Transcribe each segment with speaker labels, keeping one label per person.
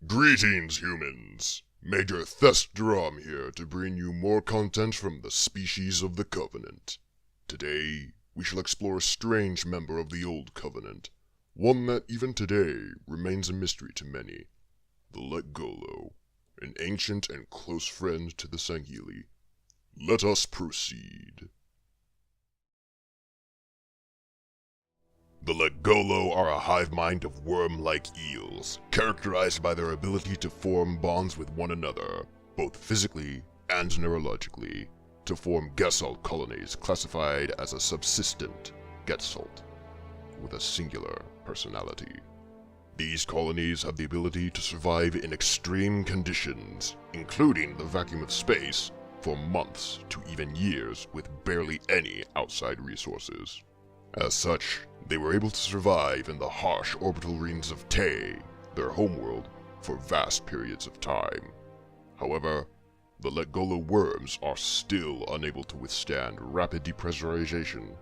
Speaker 1: Greetings, humans! Major Thesk Darram here to bring you more content from the species of the Covenant. Today, we shall explore a strange member of the Old Covenant, one that even today remains a mystery to many. The Lekgolo, an ancient and close friend to the Sangheili. Let us proceed. The Lekgolo are a hive mind of worm-like eels, characterized by their ability to form bonds with one another, both physically and neurologically, to form gestalt colonies classified as a subsistent gestalt, with a singular personality. These colonies have the ability to survive in extreme conditions, including the vacuum of space, for months to even years with barely any outside resources. As such, they were able to survive in the harsh orbital rings of Te, their homeworld, for vast periods of time. However, the Lekgolo worms are still unable to withstand rapid depressurization,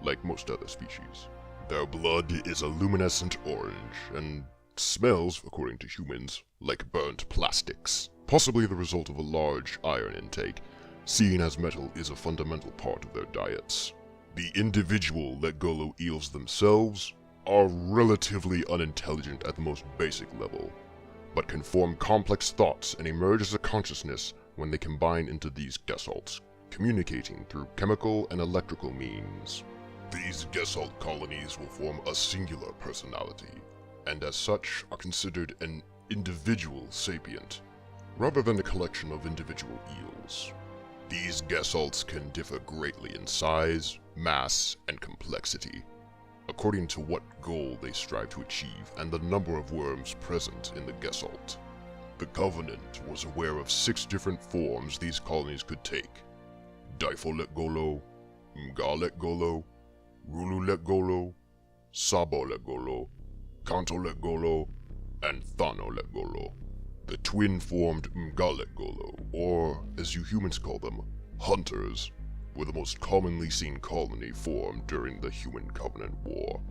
Speaker 1: like most other species. Their blood is a luminescent orange, and smells, according to humans, like burnt plastics, possibly the result of a large iron intake, seeing as metal is a fundamental part of their diets. The individual Lekgolo eels themselves are relatively unintelligent at the most basic level, but can form complex thoughts and emerge as a consciousness when they combine into these gestalts, communicating through chemical and electrical means. These gestalt colonies will form a singular personality, and as such are considered an individual sapient, rather than a collection of individual eels. These gestalts can differ greatly in size, mass, and complexity, according to what goal they strive to achieve and the number of worms present in the gestalt. The Covenant was aware of 6 different forms these colonies could take: Difo Lekgolo, Mga Lekgolo, Rulu Lekgolo, Sabo Lekgolo, Kanto Lekgolo, and Thano Lekgolo. The twin-formed Mga Lekgolo, or as you humans call them, hunters, were the most commonly seen colony formed during the Human-Covenant War,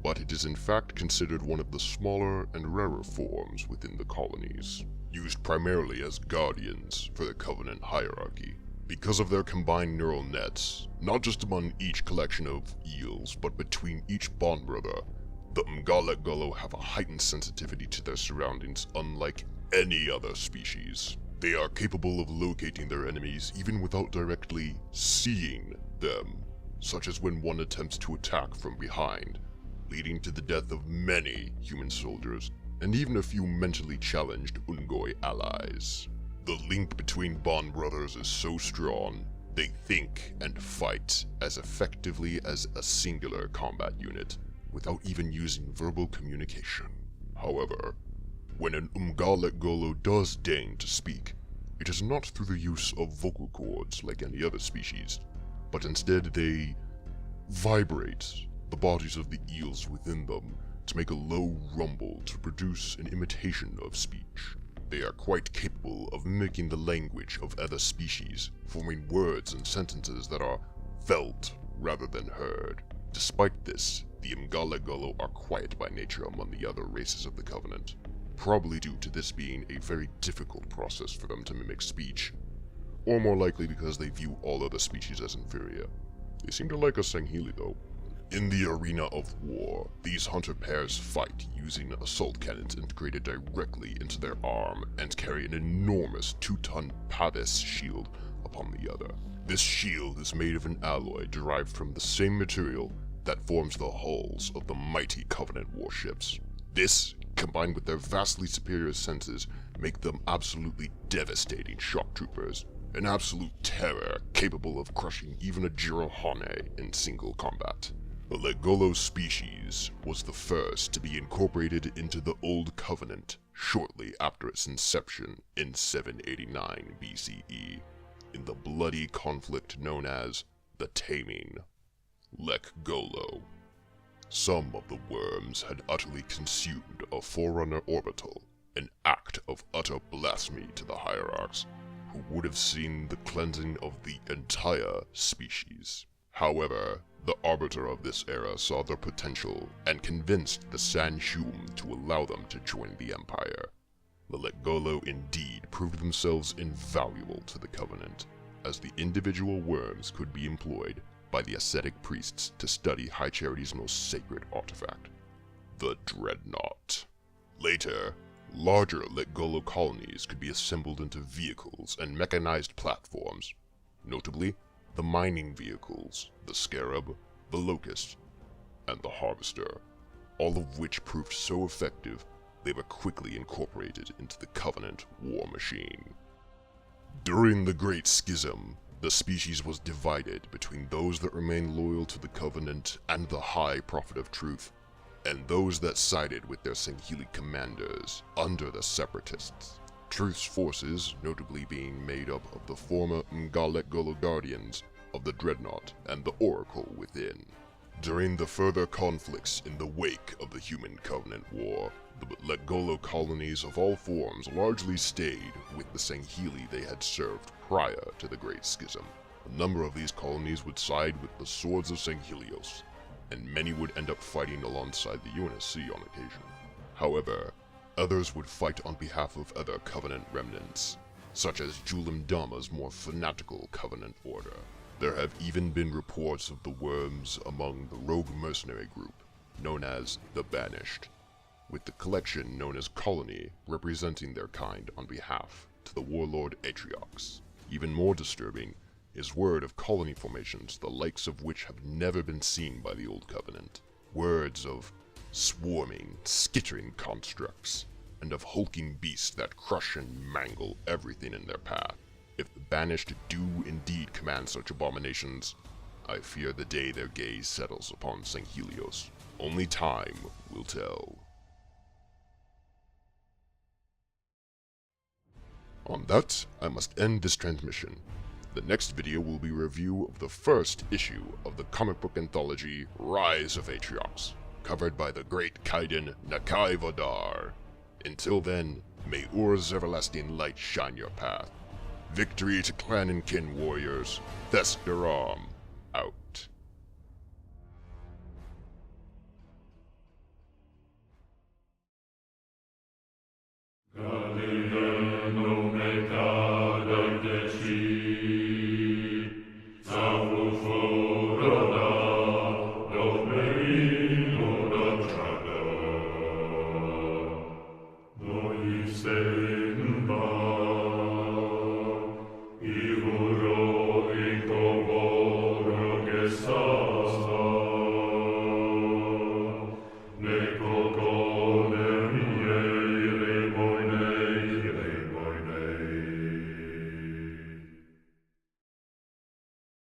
Speaker 1: but it is in fact considered one of the smaller and rarer forms within the colonies, used primarily as guardians for the Covenant hierarchy. Because of their combined neural nets, not just among each collection of eels, but between each bond brother, the Mga Lekgolo have a heightened sensitivity to their surroundings unlike any other species. They are capable of locating their enemies even without directly seeing them, such as when one attempts to attack from behind, leading to the death of many human soldiers and even a few mentally challenged Ungoi allies. The link between bond brothers is so strong, they think and fight as effectively as a singular combat unit, without even using verbal communication. However, when an Mga Lekgolo does deign to speak, it is not through the use of vocal cords like any other species, but instead they vibrate the bodies of the eels within them to make a low rumble to produce an imitation of speech. They are quite capable of mimicking the language of other species, forming words and sentences that are felt rather than heard. Despite this, the Mga Lekgolo are quiet by nature among the other races of the Covenant, probably due to this being a very difficult process for them to mimic speech, or more likely because they view all other species as inferior. They seem to like us Sangheili though. In the arena of war, these hunter pairs fight using assault cannons integrated directly into their arm and carry an enormous 2-ton Pavis shield upon the other. This shield is made of an alloy derived from the same material that forms the hulls of the mighty Covenant warships. This, combined with their vastly superior senses, make them absolutely devastating shock troopers, an absolute terror capable of crushing even a Jirohane in single combat. The Lekgolo species was the first to be incorporated into the Old Covenant shortly after its inception in 789 BCE, in the bloody conflict known as the Taming. Lekgolo. Some of the worms had utterly consumed a Forerunner orbital, an act of utter blasphemy to the hierarchs, who would have seen the cleansing of the entire species. However, the arbiter of this era saw their potential and convinced the Sanshum to allow them to join the Empire. The Lekgolo indeed proved themselves invaluable to the Covenant, as the individual worms could be employed by the ascetic priests to study High Charity's most sacred artifact, the Dreadnought. Later, larger Lekgolo colonies could be assembled into vehicles and mechanized platforms, notably the mining vehicles, the Scarab, the Locust, and the Harvester, all of which proved so effective they were quickly incorporated into the Covenant war machine. During the Great Schism, the species was divided between those that remained loyal to the Covenant and the High Prophet of Truth, and those that sided with their Senghili commanders under the Separatists. Truth's forces notably being made up of the former Lekgolo Guardians of the Dreadnought and the Oracle within. During the further conflicts in the wake of the Human Covenant War, the Lekgolo colonies of all forms largely stayed with the Senghili they had served prior to the Great Schism. A number of these colonies would side with the Swords of Senghilios, and many would end up fighting alongside the UNSC on occasion. However, others would fight on behalf of other Covenant remnants, such as Julim Dama's more fanatical Covenant order. There have even been reports of the worms among the rogue mercenary group, known as the Banished, with the collection known as Colony representing their kind on behalf to the warlord Atriox. Even more disturbing is word of colony formations the likes of which have never been seen by the Old Covenant. Words of swarming, skittering constructs, and of hulking beasts that crush and mangle everything in their path. If the Banished do indeed command such abominations, I fear the day their gaze settles upon Senghilios. Only time will tell. On that, I must end this transmission. The next video will be a review of the first issue of the comic book anthology Rise of Atriox, covered by the great Kaiden Nakai Vodar. Until then, may Ur's everlasting light shine your path. Victory to clan and kin warriors. Thesk Darram, out. No me